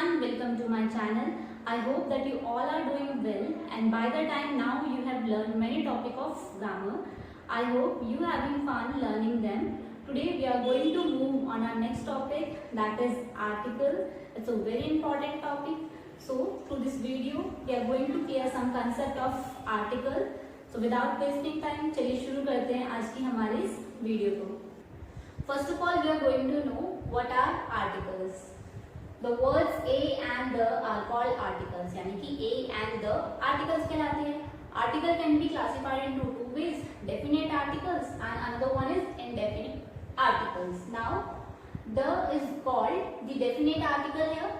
everyone, welcome to my channel. I hope that you all are doing well and by the time now you have learned many topic of grammar. I hope you having fun learning them. Today we are going to move on our next topic, that is article. It's a very important topic. So through this video we are going to clear some concept of article. So without wasting time, चलिए शुरू करते हैं आज की हमारे इस video को. First of all, we are going to know what are articles. The words a and the are called articles. यानी कि a and the articles कहलाते हैं. Article can be classified into two ways: definite articles and another one is indefinite articles. Now, the is called the definite article here.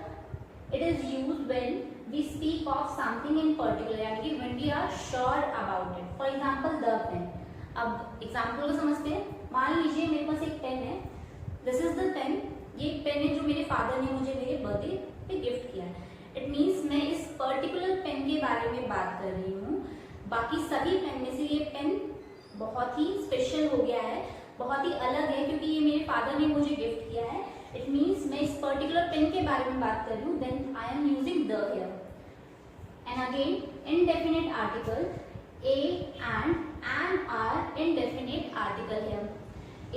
It is used when we speak of something in particular. यानी कि when we are sure about it. For example, the pen. अब example को समझते हैं. मान लीजिए मेरे पास एक पेन है. This is the pen. ये पेन है जो मेरे फादर ने मुझे मेरे बर्थडे पे गिफ्ट किया है. इट मीन्स मैं इस पर्टिकुलर पेन के बारे में बात कर रही हूँ. बाकी सभी पेन में से ये पेन बहुत ही स्पेशल हो गया है, बहुत ही अलग है क्योंकि ये मेरे फादर ने मुझे गिफ्ट किया है. इट मीन्स मैं इस पर्टिकुलर पेन के बारे में बात कर रही हूँ. Then I am using the here. And again indefinite article. A and are indefinite article here.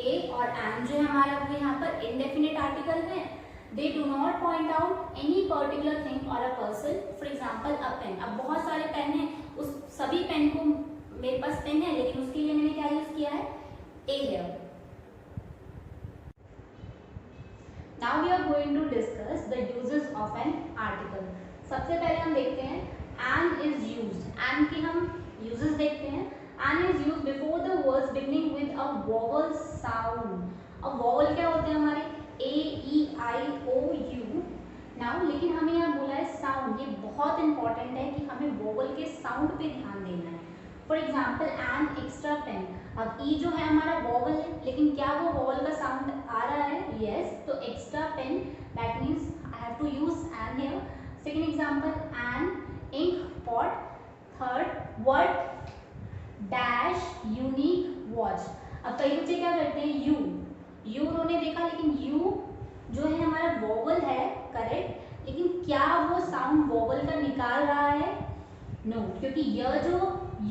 A और and जो है हमारा वो यहाँ पर indefinite article है. They do not point out any particular thing or a person. For example, a pen. अब बहुत सारे पेन हैं. उस सभी पेन को मेरे पास पेन है लेकिन उसके लिए मैंने क्या यूज किया है? A here. Now we are going to discuss the uses of an article. सबसे पहले हम देखते हैं and is used. And की हम uses देखते हैं. And is used before the words beginning with a vowel sound. अब vowel क्या होते हैं हमारे? A, E, I, O, U. Now लेकिन हमें यहाँ बोला है sound. ये बहुत important है कि हमें vowel के sound पे ध्यान देना है. For example, an extra pen. अब E जो है हमारा vowel है लेकिन क्या वो vowel का sound आ रहा है? Yes. तो extra pen, that means I have to use an here. Second example, an ink pot. Third word dash unique watch. अब कई बच्चे क्या करते हैं? यू उन्होंने देखा लेकिन यू जो है हमारा वोवल है करेक्ट, लेकिन क्या वो साउंड वोवल का निकाल रहा है? नो, क्योंकि य जो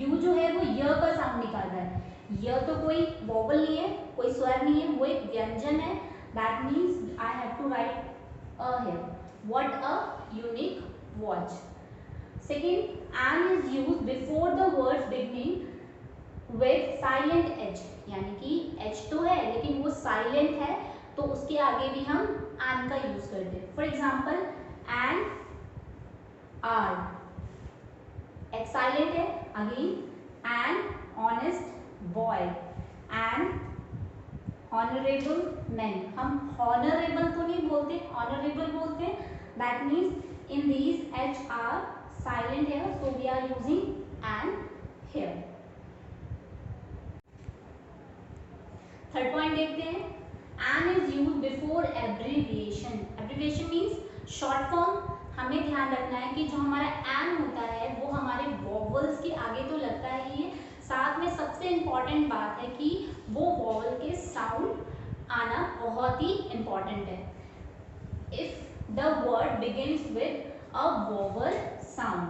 यू जो है वो य का साउंड निकाल रहा है. य तो कोई वोवल नहीं है, कोई स्वर नहीं है, वो एक व्यंजन है. That means I have to write a here. What a unique watch. Second, an is used before the words beginning with silent h. यानी कि h तो है लेकिन वो silent है तो उसके आगे भी हम an का यूज करते हैं. For example, an are. h silent है. Again, an honest boy. an honorable man. हम honorable तो नहीं बोलते, honorable बोलते हैं. That means in these h are silent here, so we are using an here. Third point देखते हैं. An is used before abbreviation. Abbreviation means short form. हमें ध्यान रखना है कि जो हमारा an होता है वो हमारे vowels के आगे तो लगता ही है, साथ में सबसे इम्पोर्टेंट बात है कि वो vowel के साउंड आना बहुत ही इम्पोर्टेंट है. If the word begins with a vowel sound.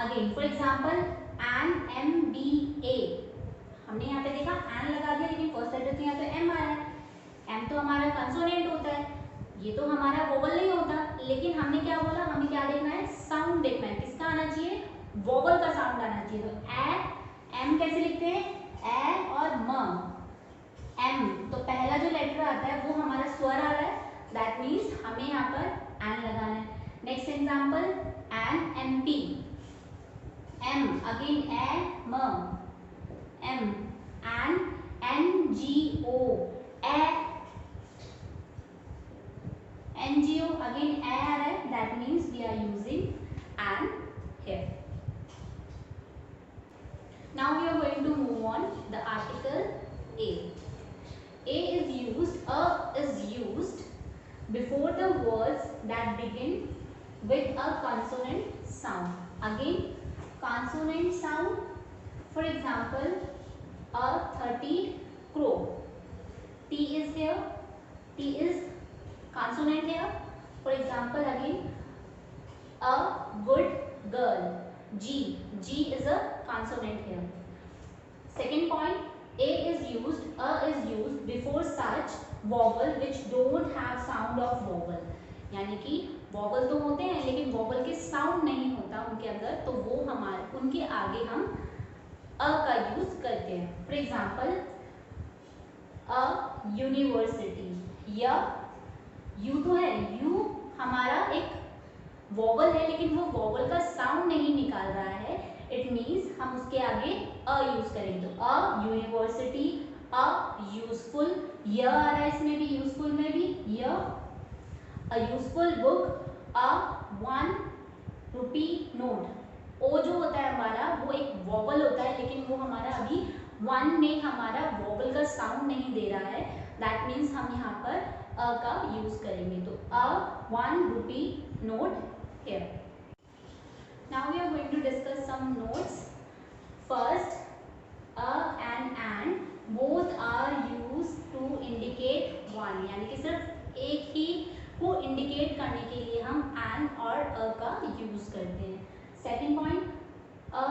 Again, for example, an, M, B, A. हमने यहाँ पे देखा an लगा दिया लेकिन फर्स्ट लेटर से यहाँ तो M आ रहा है. M तो हमारा कंसोनेंट होता है, ये तो हमारा वोवल नहीं होता. लेकिन हमने क्या बोला? हमें क्या देखना है? साउंड देखना है. किसका आना चाहिए? वोवल का साउंड आना चाहिए. तो ए, M कैसे लिखते हैं? ए और म. M तो पहला जो लेटर आता है वो हमारा स्वर आ रहा है. दैट मीन्स हमें यहाँ पर an लगाना है. Next example, an MP. M again a m. M an NGO. A NGO again a आ रहा है. That means we are using an here. Now we are going to move on the article a. A is used before the words that begin with a consonant sound. Again, consonant sound. For example, a 30 crow. T is here. T is consonant here. For example, again, a good girl. G is a consonant here. Second point, a is used before such vowel which don't have sound of vowel. यानी कि vowel तो होते हैं लेकिन vowel के sound नहीं होता उनके अंदर, तो वो हमारे उनके आगे हम अ का यूज करते हैं. For example, a university. या यू तो है, यू हमारा एक वॉवल है लेकिन वो वॉवल का साउंड नहीं निकाल रहा है. इट मीन्स हम उसके आगे अ यूज करेंगे. तो अ यूनिवर्सिटी, अ यूजफुल, य आ रहा है इसमें भी, यूजफुल में भी य. A useful book, a 1 rupee note. ओ जो होता है हमारा वो एक वॉवल होता है लेकिन वो हमारा अभी 1 में हमारा वॉवल का साउंड नहीं दे रहा है. दैट मीन्स हम यहाँ पर अ का यूज करेंगे. तो अ 1 rupee note here. Now we are going to discuss some notes. First, a and both are used to indicate one. यानी कि सिर्फ एक ही को इंडिकेट करने के लिए हम and और a का यूज करते हैं. Second point, a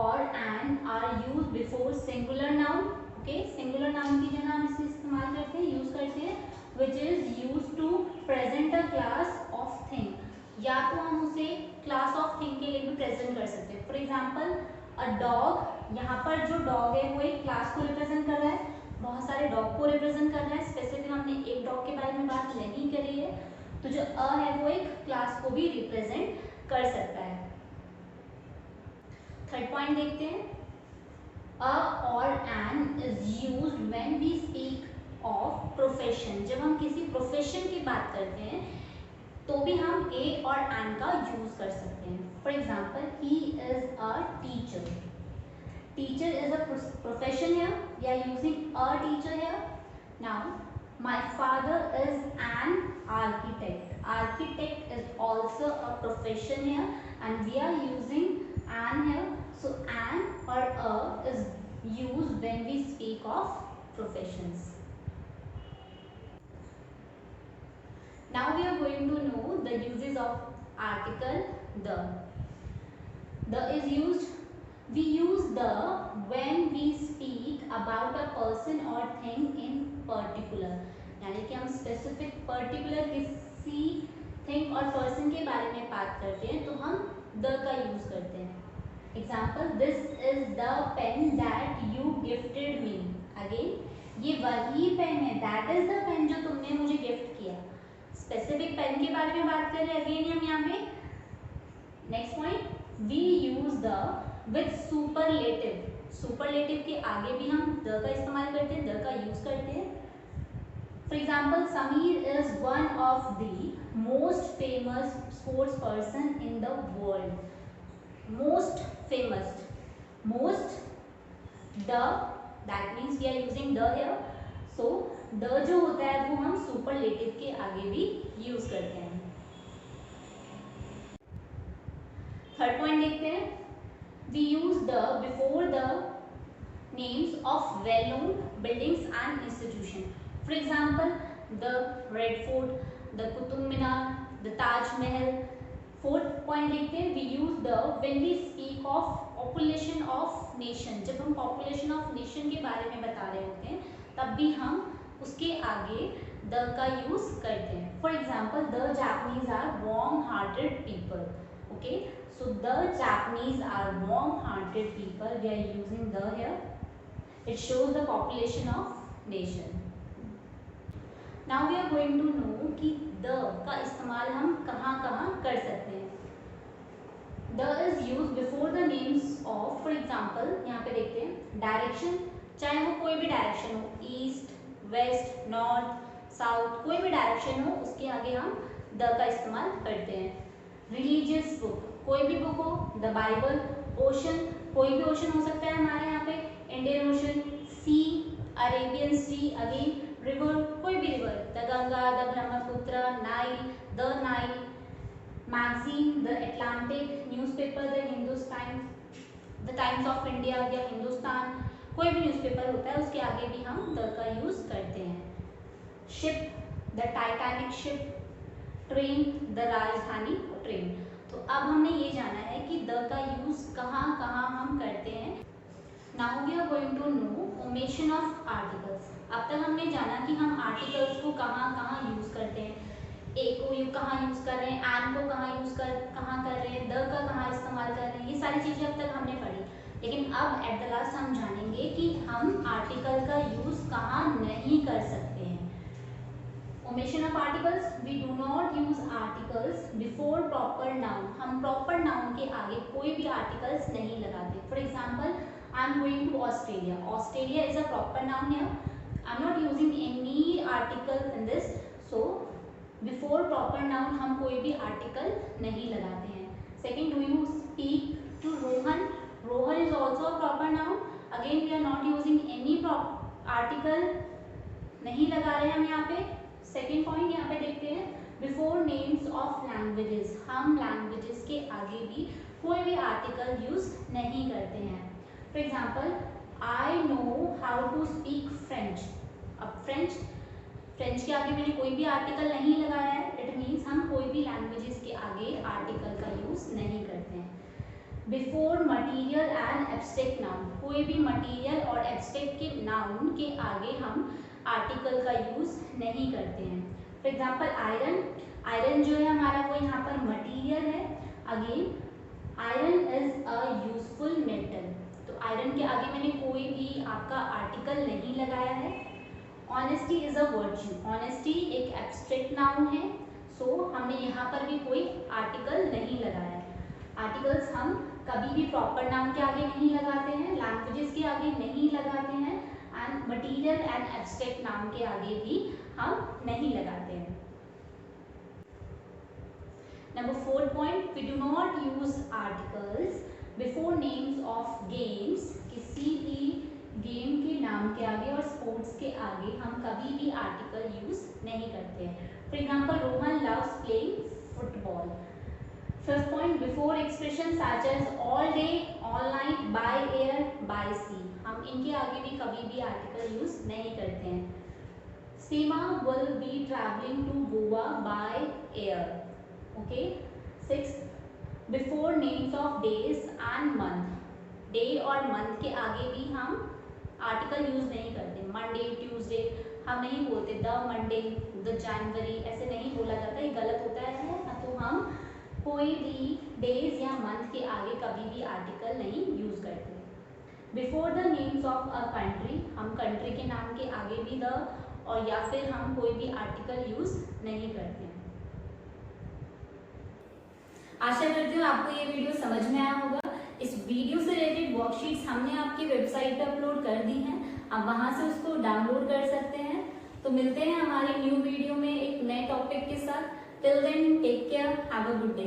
or and are used before singular noun. Okay, singular noun की जगह हम इसे इस्तेमाल करते हैं, यूज करते हैं, which is used to present a class of thing. या तो हम उसे क्लास ऑफ थिंग के लिए भी प्रेजेंट कर सकते हैं. फॉर एग्जाम्पल, अ डॉग, यहाँ पर जो डॉग है वो एक क्लास को रिप्रेजेंट कर रहा है, बहुत सारे डॉग को रिप्रेजेंट कर रहा है. स्पेसिफिक हमने एक डॉग के बारे में बात नहीं करी है. तो जो अ है वो एक क्लास को भी रिप्रेजेंट कर सकता है. थर्ड पॉइंट देखते हैं. अ और an is used when we speak of profession. जब हम किसी प्रोफेशन की बात करते हैं तो भी हम ए और एन का यूज कर सकते हैं. For example, he is a teacher. Teacher is a profession है, we are using a teacher है. Now, my father is an architect. Architect is also a profession है and we are using an है. So an और a is used when we speak of professions. Now we are going to know the uses of article the. The is used, we use the when we speak about a person or thing in particular. यानी कि हम specific particular किसी thing और person के बारे में बात करते हैं तो हम the का use करते हैं. Example, this is the pen that you gifted me. Again, ये वही पेन है, that is the pen जो तुमने मुझे गिफ्ट किया. स्पेसिफिक पेन के बारे में बात कर रहे हैं. अगेन हम यहाँ पे next point, we use the with superlative. Superlative के आगे भी हम द का इस्तेमाल करते हैं, द का यूज करते हैं. For example, Sameer is one of the most famous sports person in the world. Most famous, most, the, that means we are using the here. So the जो होता है वो हम सुपरलेटिव के आगे भी यूज करते हैं. थर्ड पॉइंट देखते हैं. We use the before the names of well known buildings and institution. For example, the red fort, the Qutub Minar, the Taj Mahal. Fourth point देखते हैं. We use the when we speak of population of nation. जब हम population of nation के बारे में बता रहे होते हैं तब भी हम उसके आगे द का यूज करते हैं. For example, the Japanese are warm hearted people. Okay, so the Japanese are warm hearted people, we are using the here. It shows the population of nation. Now we are going to know कि the का इस्तेमाल हम कहाँ कहाँ कर सकते हैं. The is use before the names of, for example यहाँ पे देखते हैं, डायरेक्शन. चाहे वो कोई भी डायरेक्शन हो, ईस्ट, वेस्ट, नॉर्थ, साउथ, कोई भी डायरेक्शन हो, उसके आगे हम द का इस्तेमाल करते हैं. रिलीजियस बुक, कोई भी बुक हो, द बाइबल. ओशन, कोई भी ओशन हो सकता है हमारे यहाँ पे, इंडियन ओशन. सी, अरेबियन सी. अगेन, रिवर, कोई भी river, the Ganga, the Brahmaputra, Nile, the Nile. Magazine, the Atlantic. Newspaper, the Hindustan, the times of India या हिंदुस्तान. कोई भी न्यूज़पेपर होता है उसके आगे भी हम द का यूज करते हैं. Ship, the Titanic ship, train, the राजधानी ट्रेन। तो अब हमने ये जाना है कि द का यूज कहाँ कहाँ हम करते हैं। Now we are going to know omission of articles. अब तक हमने जाना कि हम आर्टिकल्स को कहाँ कहाँ यूज करते हैं, ए को कहाँ यूज कर रहे हैं, एन को कहाँ कर रहे हैं, द का कहाँ इस्तेमाल कर रहे हैं, ये सारी चीजें अब तक हमने पढ़ी। लेकिन अब एट द लास्ट हम जानेंगे कि हम आर्टिकल का यूज कहाँ नहीं कर सकते हैं। Omission of articles, we do not use articles before proper noun. हम प्रॉपर नाउन के आगे कोई भी आर्टिकल्स नहीं लगाते। For example, I am going to Australia. Australia is a proper noun है, I am not using any article in this. So before proper noun हम कोई भी आर्टिकल नहीं लगाते हैं। Second, do you speak to Rohan. Rohan is also a proper noun, again we are not using any article, नहीं लगा रहे हैं हम यहाँ पे। सेकेंड पॉइंट यहाँ पे देखते हैं, बिफोर नेम्स ऑफ लैंग्वेजेस। हम लैंग्वेजेस के आगे भी कोई भी आर्टिकल यूज नहीं करते हैं। For example, I know how to speak French. अब फ्रेंच के आगे मैंने कोई भी आर्टिकल नहीं लगाया है, इट मीन्स हम कोई भी लैंग्वेजेस के आगे आर्टिकल का यूज नहीं करते हैं। Before material and abstract noun, कोई भी मटीरियल और एब्स्ट्रैक्ट के नाउन के आगे हम आर्टिकल का यूज नहीं करते हैं। For example, iron. आयरन जो है हमारा वो यहाँ पर मटीरियल है। Again iron is a useful metal. तो आयरन के आगे मैंने कोई भी आपका आर्टिकल नहीं लगाया है। Honesty is a virtue. Honesty एक एब्स्ट्रैक्ट नाउन है, सो हमने यहाँ पर भी कोई आर्टिकल नहीं लगाया है। आर्टिकल्स हम कभी भी प्रॉपर नाउन के आगे नहीं लगाते हैं, लैंग्वेजेस के आगे नहीं लगाते हैं, and material and abstract noun के आगे भी हम नहीं लगाते हैं। Number 4 point, we do not use articles before names of games. किसी भी गेम के नाम के आगे और स्पोर्ट्स के आगे हम कभी भी आर्टिकल यूज नहीं करते हैं। For example, Rohan loves playing football. Fifth point, before expression such as all day, all night, by air, by sea. हम इनके आगे भी कभी भी आर्टिकल यूज नहीं करते हैं। Seema will be travelling to Goa by air. Okay. Sixth, before names of days and month. Day और मंथ के आगे भी हम आर्टिकल यूज नहीं करते। मंडे, ट्यूसडे हम नहीं बोलते, द मंडे, द जनवरी, ऐसे नहीं बोला जाता, ये गलत होता है। तो हम कोई भी डेज या मंथ के आगे कभी भी आर्टिकल नहीं यूज करते। Before the names of a country, हम कंट्री के नाम के आगे भी द और या फिर हम कोई भी आर्टिकल यूज नहीं करते हैं। आशा करती हूँ आपको ये वीडियो समझ में आया होगा। इस वीडियो से रिलेटेड वर्कशीट्स हमने आपकी वेबसाइट पर अपलोड कर दी हैं, आप वहां से उसको डाउनलोड कर सकते हैं। तो मिलते हैं हमारी न्यू वीडियो में एक नए टॉपिक के साथ। Till then take care, have a good day.